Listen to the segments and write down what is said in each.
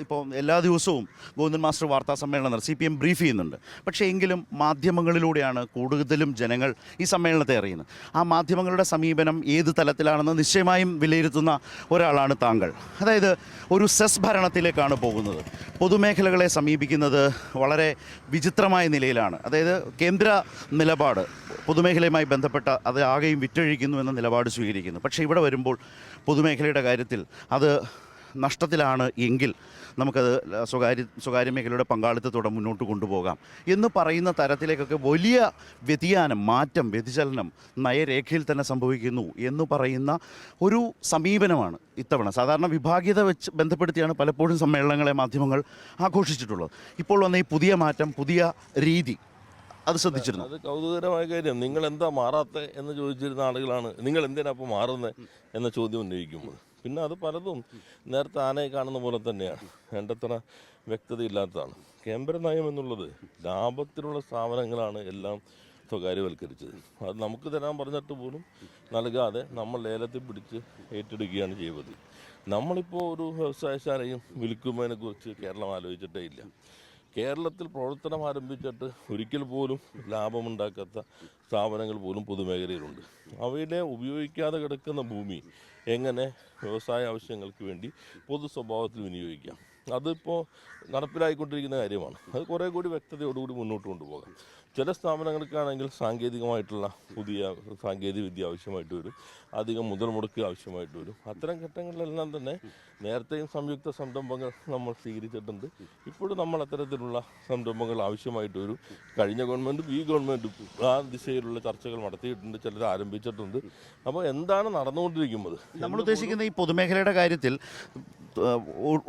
ഇപ്പോൾ എല്ലാ ദിവസവും ഗോവിന്ദൻ മാസ്റ്റർ വാർത്താ സമ്മേളനം CPM ബ്രീഫ് ചെയ്യുന്നുണ്ട്. പക്ഷേ എങ്കിലും മാധ്യമങ്ങളിലൂടെയാണ് കൂടുതലും ജനങ്ങൾ ഈ സമ്മേളനത്തെ അറിയുന്നത്. ആ മാധ്യമങ്ങളുടെ സമീപനം ഏത് തലത്തിലാണെന്ന് നിശ്ചയമായും വിലയിരുത്തുന്ന ഒരാളാണ് താങ്കൾ. അതായത് ഒരു സെസ് ഭരണത്തിലേക്കാണ് പോകുന്നത്. പൊതുമേഖലകളെ സമീപിക്കുന്നത് വളരെ വിചിത്രമായ നിലയിലാണ്. അതായത് കേന്ദ്ര നിലപാട് പൊതുമേഖലയുമായി ബന്ധപ്പെട്ട അത് ആകെയും വിറ്റഴിക്കുന്നു എന്ന നിലപാട് സ്വീകരിക്കുന്നു. പക്ഷേ ഇവിടെ വരുമ്പോൾ പൊതുമേഖലയുടെ കാര്യത്തിൽ അത് നഷ്ടത്തിലാണ് എങ്കിൽ നമുക്കത് സ്വകാര്യ മേഖലയുടെ പങ്കാളിത്തത്തോടെ മുന്നോട്ട് കൊണ്ടുപോകാം എന്ന് പറയുന്ന തരത്തിലേക്കൊക്കെ വലിയ വ്യതിയാനം, മാറ്റം, വ്യതിചലനം നയരേഖയിൽ തന്നെ സംഭവിക്കുന്നു എന്ന് പറയുന്ന ഒരു സമീപനമാണ് ഇത്തവണ. സാധാരണ വിഭാഗീയത വെച്ച് ബന്ധപ്പെടുത്തിയാണ് പലപ്പോഴും സമ്മേളനങ്ങളെ മാധ്യമങ്ങൾ ആഘോഷിച്ചിട്ടുള്ളത്. ഇപ്പോൾ വന്ന ഈ പുതിയ മാറ്റം, പുതിയ രീതി അത് ശ്രദ്ധിച്ചിരുന്നു. അത് കൗതുകകരമായ കാര്യം. നിങ്ങൾ എന്താ മാറാത്ത എന്ന് ചോദിച്ചിരുന്ന ആളുകളാണ് നിങ്ങൾ എന്തിനാ അപ്പോൾ മാറുന്നത് എന്ന ചോദ്യം ഉന്നയിക്കുമ്പോൾ. പിന്നെ അത് പലതും നേരത്തെ ആനയെ കാണുന്ന പോലെ തന്നെയാണ്, വേണ്ടത്ര വ്യക്തതയില്ലാത്തതാണ്. കേന്ദ്ര നയം എന്നുള്ളത് ലാഭത്തിലുള്ള സ്ഥാപനങ്ങളാണ് എല്ലാം സ്വകാര്യവൽക്കരിച്ചത്. അത് നമുക്ക് തരാൻ പറഞ്ഞിട്ട് പോലും നൽകാതെ നമ്മൾ ലേലത്തിൽ പിടിച്ച് ഏറ്റെടുക്കുകയാണ് ചെയ്തത്. നമ്മളിപ്പോൾ ഒരു വ്യവസായശാലയും വിൽക്കുന്നതിനെക്കുറിച്ച് കേരളം ആലോചിച്ചിട്ടേ ഇല്ല. കേരളത്തിൽ പ്രവർത്തനം ആരംഭിച്ചിട്ട് ഒരിക്കൽ പോലും ലാഭമുണ്ടാക്കാത്ത സ്ഥാപനങ്ങൾ പോലും പൊതുമേഖലയിലുണ്ട്. അവയുടെ ഉപയോഗിക്കാതെ കിടക്കുന്ന ഭൂമി എങ്ങനെ വ്യവസായ ആവശ്യങ്ങൾക്ക് വേണ്ടി പൊതു സ്വഭാവത്തിൽ വിനിയോഗിക്കാം, അതിപ്പോൾ നടപ്പിലായിക്കൊണ്ടിരിക്കുന്ന കാര്യമാണ്. അത് കുറേ കൂടി വ്യക്തതയോടുകൂടി മുന്നോട്ട് കൊണ്ടുപോകാം. ചില സ്ഥാപനങ്ങൾക്കാണെങ്കിൽ സാങ്കേതികമായിട്ടുള്ള പുതിയ സാങ്കേതിക വിദ്യ ആവശ്യമായിട്ട് വരും, അധികം മുതൽ മുടക്ക് ആവശ്യമായിട്ട് വരും. അത്തരം ഘട്ടങ്ങളിലെല്ലാം തന്നെ നേരത്തെയും സംയുക്ത സംരംഭങ്ങൾ നമ്മൾ സ്വീകരിച്ചിട്ടുണ്ട്. ഇപ്പോഴും നമ്മൾ അത്തരത്തിലുള്ള സംരംഭങ്ങൾ ആവശ്യമായിട്ട് വരും. കഴിഞ്ഞ ഗവൺമെൻറ്റും ഈ ഗവൺമെൻറ്റും ആ ദിശയിലുള്ള ചർച്ചകൾ നടത്തിയിട്ടുണ്ട്, ചിലത് ആരംഭിച്ചിട്ടുണ്ട്. അപ്പോൾ എന്താണ് നടന്നുകൊണ്ടിരിക്കുന്നത്? നമ്മൾ ഉദ്ദേശിക്കുന്ന ഈ പൊതുമേഖലയുടെ കാര്യത്തിൽ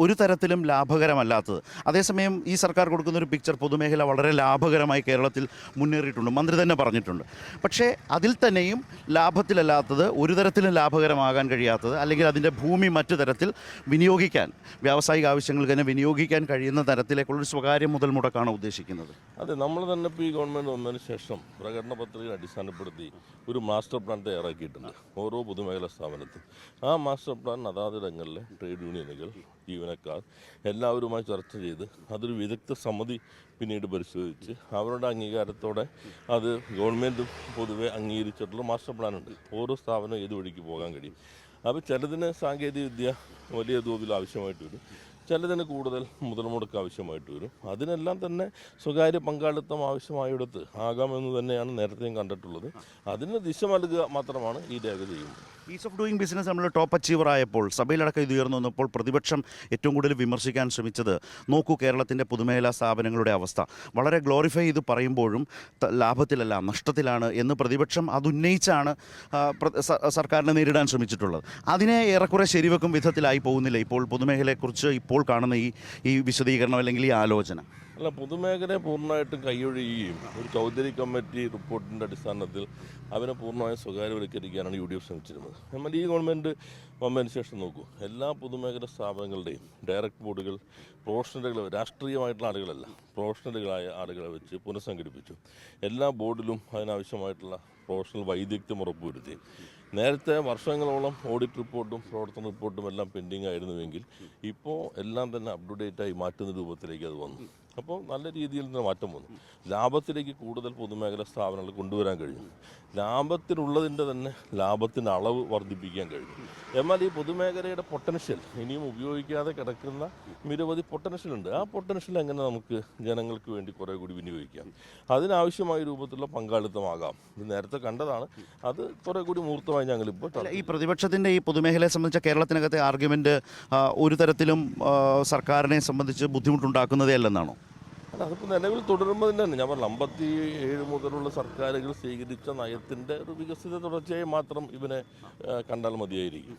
ഒരു തരത്തിലും ലാഭകരമല്ലാത്തത്. അതേസമയം ഈ സർക്കാർ കൊടുക്കുന്ന ഒരു പിക്ചർ പൊതുമേഖല വളരെ ലാഭകരമായി കേരളത്തിൽ മുന്നേറിയിട്ടുണ്ട്, മന്ത്രി തന്നെ പറഞ്ഞിട്ടുണ്ട്. പക്ഷേ അതിൽ തന്നെയും ലാഭത്തിലല്ലാത്തത്, ഒരു തരത്തിലും ലാഭകരമാകാൻ കഴിയാത്തത്, അല്ലെങ്കിൽ അതിൻ്റെ ഭൂമി മറ്റു തരത്തിൽ വിനിയോഗിക്കാൻ, വ്യാവസായിക ആവശ്യങ്ങൾക്ക് തന്നെ വിനിയോഗിക്കാൻ കഴിയുന്ന തരത്തിലേക്കുള്ളൊരു സ്വകാര്യ മുതൽ മുടക്കാണ് ഉദ്ദേശിക്കുന്നത്. അതെ, നമ്മൾ തന്നെ ഇപ്പോൾ ഈ ഗവൺമെൻറ് വന്നതിന് ശേഷം പ്രകടന പത്രിക അടിസ്ഥാനപ്പെടുത്തി ഒരു മാസ്റ്റർ പ്ലാൻ തയ്യാറാക്കിയിട്ടുണ്ട് ഓരോ പൊതുമേഖലാ സ്ഥാപനത്തും. ആ മാസ്റ്റർ പ്ലാൻ അതാതിടങ്ങളിലെ ട്രേഡ് യൂണിയനുകൾ, ജീവനക്കാർ എല്ലാവരുമായി ചർച്ച ചെയ്ത് അതൊരു വിദഗ്ധ സമിതി പിന്നീട് പരിശോധിച്ച് അവരുടെ അംഗീകാരത്തോടെ അത് ഗവൺമെൻറ് പൊതുവെ അംഗീകരിച്ചിട്ടുള്ള മാസ്റ്റർ പ്ലാനുണ്ട്. ഓരോ സ്ഥാപനവും ഏത് വഴിക്ക് പോകാൻ കഴിയും. അപ്പോൾ ചിലതിന് സാങ്കേതികവിദ്യ വലിയ തോതിൽ ആവശ്യമായിട്ട് വരും, ചിലതിന് കൂടുതൽ മുതൽ മുടക്ക് ആവശ്യമായിട്ട് വരും. അതിനെല്ലാം തന്നെ സ്വകാര്യ പങ്കാളിത്തം ആവശ്യമായിടത്ത് ആകാമെന്ന് തന്നെയാണ് നേരത്തെയും കണ്ടിട്ടുള്ളത്. അതിന് ദിശ നൽകുക മാത്രമാണ് ഈ രേഖ ചെയ്യുന്നത്. ഈസ് ഓഫ് ഡൂയിങ് ബിസിനസ് നമ്മൾ ടോപ്പ് അച്ചീവർ ആയപ്പോൾ, സഭയിലടക്കം ഇത് ഉയർന്നു വന്നപ്പോൾ പ്രതിപക്ഷം ഏറ്റവും കൂടുതൽ വിമർശിക്കാൻ ശ്രമിച്ചത്, നോക്കൂ കേരളത്തിൻ്റെ പൊതുമേഖലാ സ്ഥാപനങ്ങളുടെ അവസ്ഥ, വളരെ ഗ്ലോറിഫൈ ചെയ്ത് പറയുമ്പോഴും ലാഭത്തിലല്ല നഷ്ടത്തിലാണ് എന്ന് പ്രതിപക്ഷം അതുന്നയിച്ചാണ് സർക്കാരിനെ നേരിടാൻ ശ്രമിച്ചിട്ടുള്ളത്. അതിനെ ഏറെക്കുറെ ശരിവെക്കും വിധത്തിലായി പോകുന്നില്ല ഇപ്പോൾ പൊതുമേഖലയെക്കുറിച്ച് ഇപ്പോൾ കാണുന്ന ഈ വിശദീകരണം അല്ലെങ്കിൽ ഈ ആലോചന? അല്ല, പൊതുമേഖലയെ പൂർണ്ണമായിട്ടും കൈയൊഴിയുകയും ഒരു ചൗധരി കമ്മിറ്റി റിപ്പോർട്ടിൻ്റെ അടിസ്ഥാനത്തിൽ അവരെ പൂർണ്ണമായും സ്വകാര്യവൽക്കരിക്കാനാണ് UDF ശ്രമിച്ചിരുന്നത്. എന്നാൽ ഈ ഗവൺമെൻറ് വന്നതിന് ശേഷം നോക്കൂ, എല്ലാ പൊതുമേഖലാ സ്ഥാപനങ്ങളുടെയും ഡയറക്റ്റ് ബോർഡുകൾ പ്രൊഫഷണലുകൾ, രാഷ്ട്രീയമായിട്ടുള്ള ആളുകളല്ല, പ്രൊഫഷണലുകളായ ആളുകളെ വെച്ച് പുനഃസംഘടിപ്പിച്ചു. എല്ലാ ബോർഡിലും അതിനാവശ്യമായിട്ടുള്ള പ്രൊഫഷണൽ വൈദഗ്ധ്യം ഉറപ്പുവരുത്തി. നേരത്തെ വർഷങ്ങളോളം ഓഡിറ്റ് റിപ്പോർട്ടും പ്രവർത്തന റിപ്പോർട്ടും എല്ലാം പെൻഡിങ് ആയിരുന്നുവെങ്കിൽ ഇപ്പോൾ എല്ലാം തന്നെ അപ് ടു ഡേറ്റായി മാറ്റുന്ന രൂപത്തിലേക്ക് അത് വന്നു. അപ്പോൾ നല്ല രീതിയിൽ നിന്ന് മാറ്റം വന്നു. ലാഭത്തിലേക്ക് കൂടുതൽ പൊതുമേഖലാ സ്ഥാപനങ്ങൾ കൊണ്ടുവരാൻ കഴിഞ്ഞു. ലാഭത്തിനുള്ളതിൻ്റെ തന്നെ ലാഭത്തിൻ്റെ അളവ് വർദ്ധിപ്പിക്കാൻ കഴിഞ്ഞു. എന്നാൽ ഈ പൊതുമേഖലയുടെ പൊട്ടൻഷ്യൽ ഇനിയും ഉപയോഗിക്കാതെ കിടക്കുന്ന നിരവധി പൊട്ടൻഷ്യലുണ്ട്. ആ പൊട്ടൻഷ്യൽ എങ്ങനെ നമുക്ക് ജനങ്ങൾക്ക് വേണ്ടി കുറേ കൂടി വിനിയോഗിക്കാം, അതിനാവശ്യമായ രൂപത്തിലുള്ള പങ്കാളിത്തമാകാം. ഇത് നേരത്തെ കണ്ടതാണ്, അത് കുറേ കൂടി മൂർത്തമായി ഞങ്ങളിപ്പോൾ. ഈ പ്രതിപക്ഷത്തിൻ്റെ ഈ പൊതുമേഖലയെ സംബന്ധിച്ച കേരളത്തിനകത്തെ ആർഗ്യുമെൻ്റ് ഒരു തരത്തിലും സർക്കാരിനെ സംബന്ധിച്ച് ബുദ്ധിമുട്ടുണ്ടാക്കുന്നതേ അല്ലെന്നാണോ? അല്ല, അതിപ്പോൾ നിലവിൽ തുടരുമ്പോൾ തന്നെ ഞാൻ പറഞ്ഞു, 57 മുതലുള്ള സർക്കാരുകൾ സ്വീകരിച്ച നയത്തിൻ്റെ ഒരു വികസിത തുടർച്ചയായി മാത്രം ഇവനെ കണ്ടാൽ മതിയായിരിക്കും.